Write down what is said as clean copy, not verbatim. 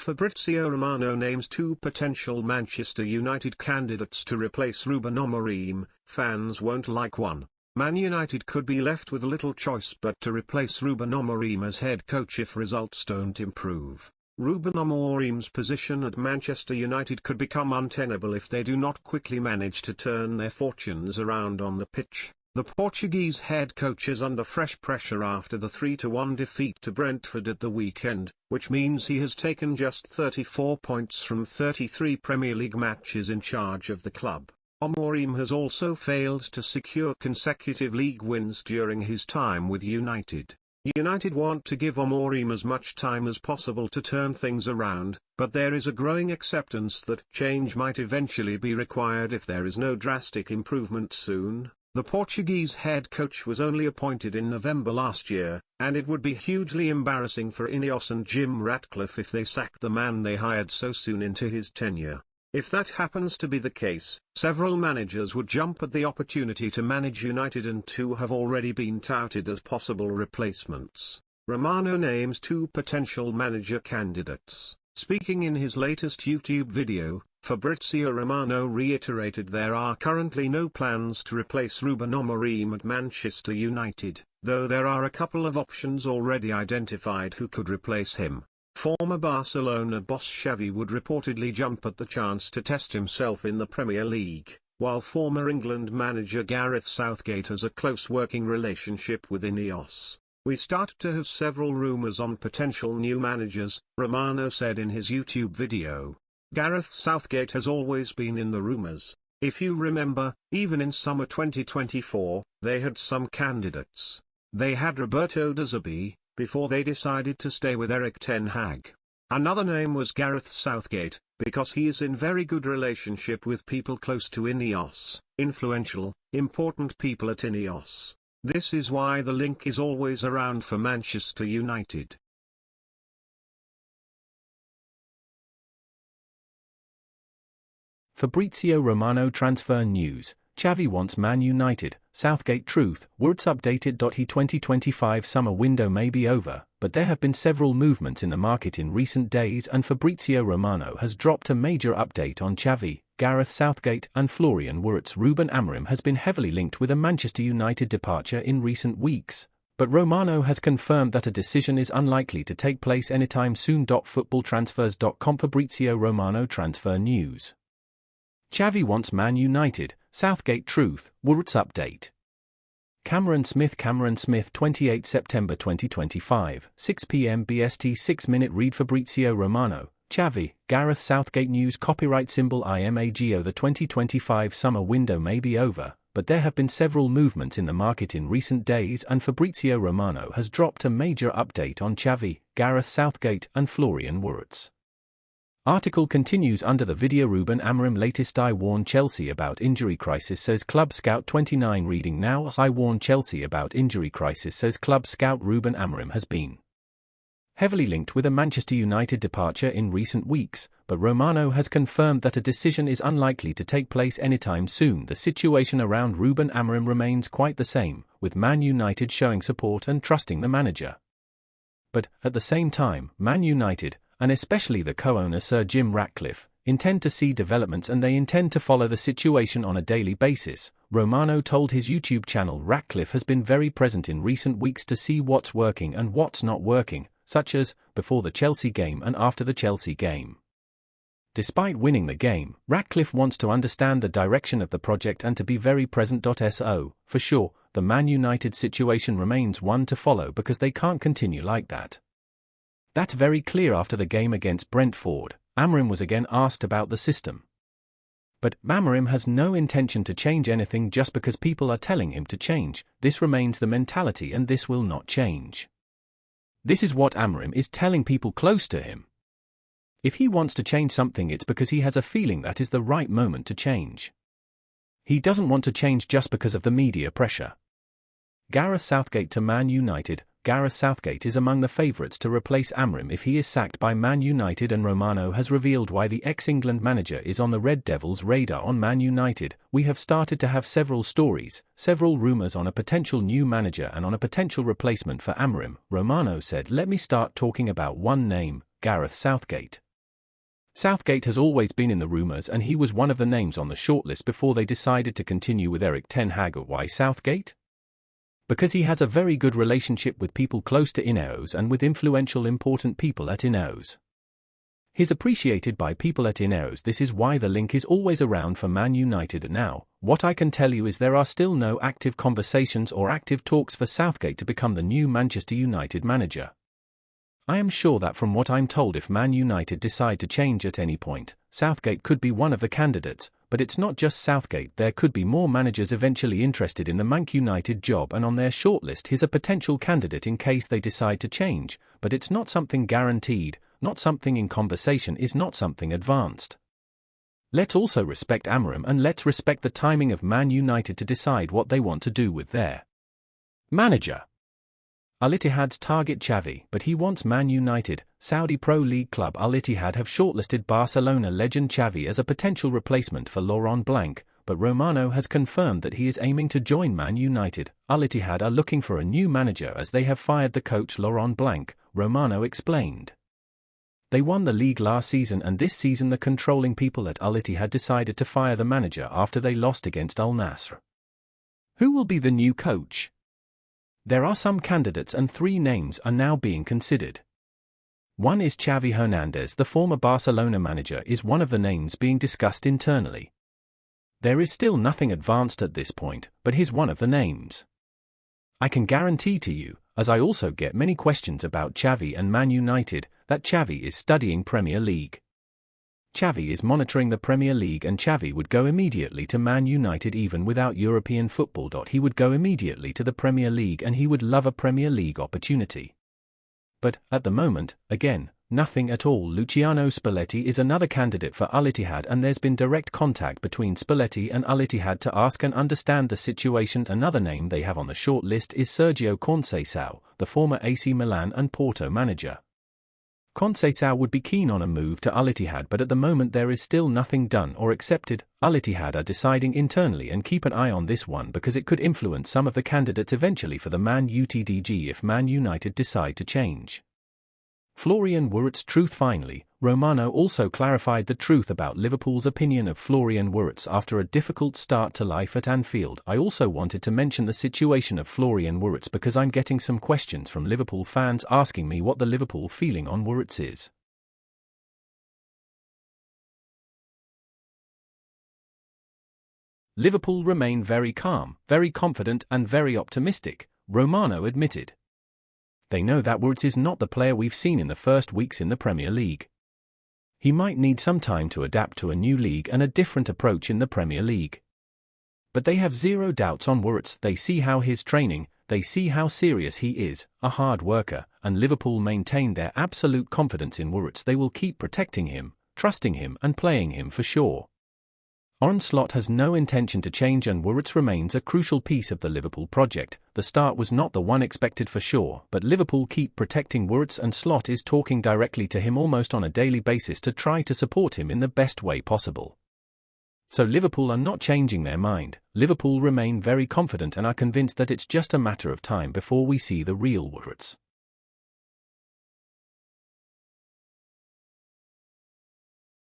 Fabrizio Romano names two potential Manchester United candidates to replace Ruben Amorim. Fans won't like one. Man United could be left with little choice but to replace Ruben Amorim as head coach if results don't improve. Ruben Amorim's position at Manchester United could become untenable if they do not quickly manage to turn their fortunes around on the pitch. The Portuguese head coach is under fresh pressure after the 3-1 defeat to Brentford at the weekend, which means he has taken just 34 points from 33 Premier League matches in charge of the club. Amorim has also failed to secure consecutive league wins during his time with United. United want to give Amorim as much time as possible to turn things around, but there is a growing acceptance that change might eventually be required if there is no drastic improvement soon. The Portuguese head coach was only appointed in November last year, and it would be hugely embarrassing for Ineos and Jim Ratcliffe if they sacked the man they hired so soon into his tenure. If that happens to be the case, several managers would jump at the opportunity to manage United, and two have already been touted as possible replacements. Romano names two potential manager candidates. Speaking in his latest YouTube video, Fabrizio Romano reiterated there are currently no plans to replace Ruben Amorim at Manchester United, though there are a couple of options already identified who could replace him. Former Barcelona boss Xavi would reportedly jump at the chance to test himself in the Premier League, while former England manager Gareth Southgate has a close working relationship with Ineos. We started to have several rumours on potential new managers, Romano said in his YouTube video. Gareth Southgate has always been in the rumours. If you remember, even in summer 2024, they had some candidates. They had Roberto De Zerbi, before they decided to stay with Erik ten Hag. Another name was Gareth Southgate, because he is in very good relationship with people close to Ineos, influential, important people at Ineos. This is why the link is always around for Manchester United. Fabrizio Romano transfer news. Xavi wants Man United, Southgate truth, Wirtz updated. He 2025 summer window may be over, but there have been several movements in the market in recent days, and Fabrizio Romano has dropped a major update on Xavi, Gareth Southgate and Florian Wirtz. Ruben Amorim has been heavily linked with a Manchester United departure in recent weeks, but Romano has confirmed that a decision is unlikely to take place anytime soon. Footballtransfers.com Fabrizio Romano transfer news. Xavi wants Man United, Southgate truth, Wirtz update. Cameron Smith 28 September 2025, 6 p.m. BST 6-minute read. Fabrizio Romano, Xavi, Gareth Southgate news. Copyright symbol IMAGO. The 2025 summer window may be over, but there have been several movements in the market in recent days, and Fabrizio Romano has dropped a major update on Xavi, Gareth Southgate and Florian Wirtz. Article continues under the video. Ruben Amorim latest I warn Chelsea about injury crisis, says Club Scout 29. Reading now. I warn Chelsea about injury crisis, says Club Scout. Ruben Amorim has been heavily linked with a Manchester United departure in recent weeks, but Romano has confirmed that a decision is unlikely to take place anytime soon. The situation around Ruben Amorim remains quite the same, with Man United showing support and trusting the manager. But, at the same time, Man United, and especially the co-owner Sir Jim Ratcliffe, intend to see developments, and they intend to follow the situation on a daily basis. Romano told his YouTube channel Ratcliffe has been very present in recent weeks to see what's working and what's not working, such as before the Chelsea game and after the Chelsea game. Despite winning the game, Ratcliffe wants to understand the direction of the project and to be very present. So, for sure, the Man United situation remains one to follow because they can't continue like that. That's very clear. After the game against Brentford, Amorim was again asked about the system. But Amorim has no intention to change anything just because people are telling him to change. This remains the mentality, and this will not change. This is what Amorim is telling people close to him. If he wants to change something, it's because he has a feeling that is the right moment to change. He doesn't want to change just because of the media pressure. Gareth Southgate to Man United. Gareth Southgate is among the favourites to replace Amorim if he is sacked by Man United, and Romano has revealed why the ex-England manager is on the Red Devils' radar on Man United. We have started to have several stories, several rumours on a potential new manager and on a potential replacement for Amorim. Romano said, let me start talking about one name, Gareth Southgate. Southgate has always been in the rumours and he was one of the names on the shortlist before they decided to continue with Erik ten Hag. Why Southgate? Because he has a very good relationship with people close to Ineos and with influential important people at Ineos. He's appreciated by people at Ineos. This is why the link is always around for Man United now. What I can tell you is there are still no active conversations or active talks for Southgate to become the new Manchester United manager. I am sure that from what I'm told, if Man United decide to change at any point, Southgate could be one of the candidates, but it's not just Southgate. There could be more managers eventually interested in the Man United job, and on their shortlist he's a potential candidate in case they decide to change, but it's not something guaranteed, not something in conversation, is not something advanced. Let's also respect Amorim and let's respect the timing of Man United to decide what they want to do with their manager. Al-Ittihad's target Xavi, but he wants Man United. Saudi Pro League club Al-Ittihad have shortlisted Barcelona legend Xavi as a potential replacement for Laurent Blanc, but Romano has confirmed that he is aiming to join Man United. Al-Ittihad are looking for a new manager as they have fired the coach Laurent Blanc, Romano explained. They won the league last season, and this season the controlling people at Al-Ittihad decided to fire the manager after they lost against Al Nassr. Who will be the new coach? There are some candidates and 3 names are now being considered. One is Xavi Hernandez. The former Barcelona manager is one of the names being discussed internally. There is still nothing advanced at this point, but he's one of the names. I can guarantee to you, as I also get many questions about Xavi and Man United, that Xavi is studying Premier League. Xavi is monitoring the Premier League, and Xavi would go immediately to Man United even without European football. He would go immediately to the Premier League and he would love a Premier League opportunity. But, at the moment, again, nothing at all. Luciano Spalletti is another candidate for Al-Ittihad, and there's been direct contact between Spalletti and Al-Ittihad to ask and understand the situation. Another name they have on the short list is Sergio Conceição, the former AC Milan and Porto manager. Conceição would be keen on a move to Al-Ittihad, but at the moment there is still nothing done or accepted. Al-Ittihad are deciding internally, and keep an eye on this one because it could influence some of the candidates eventually for the Man UTDG if Man United decide to change. Florian Wirtz truth. Finally, Romano also clarified the truth about Liverpool's opinion of Florian Wirtz after a difficult start to life at Anfield. I also wanted to mention the situation of Florian Wirtz because I'm getting some questions from Liverpool fans asking me what the Liverpool feeling on Wirtz is. Liverpool remain very calm, very confident and very optimistic, Romano admitted. They know that Wirtz is not the player we've seen in the first weeks in the Premier League. He might need some time to adapt to a new league and a different approach in the Premier League. But they have zero doubts on Wirtz. They see how he's training, they see how serious he is, a hard worker, and Liverpool maintain their absolute confidence in Wirtz. They will keep protecting him, trusting him and playing him for sure. Arne Slot has no intention to change, and Wirtz remains a crucial piece of the Liverpool project. The start was not the one expected for sure, but Liverpool keep protecting Wirtz, and Slot is talking directly to him almost on a daily basis to try to support him in the best way possible. So Liverpool are not changing their mind. Liverpool remain very confident and are convinced that it's just a matter of time before we see the real Wirtz.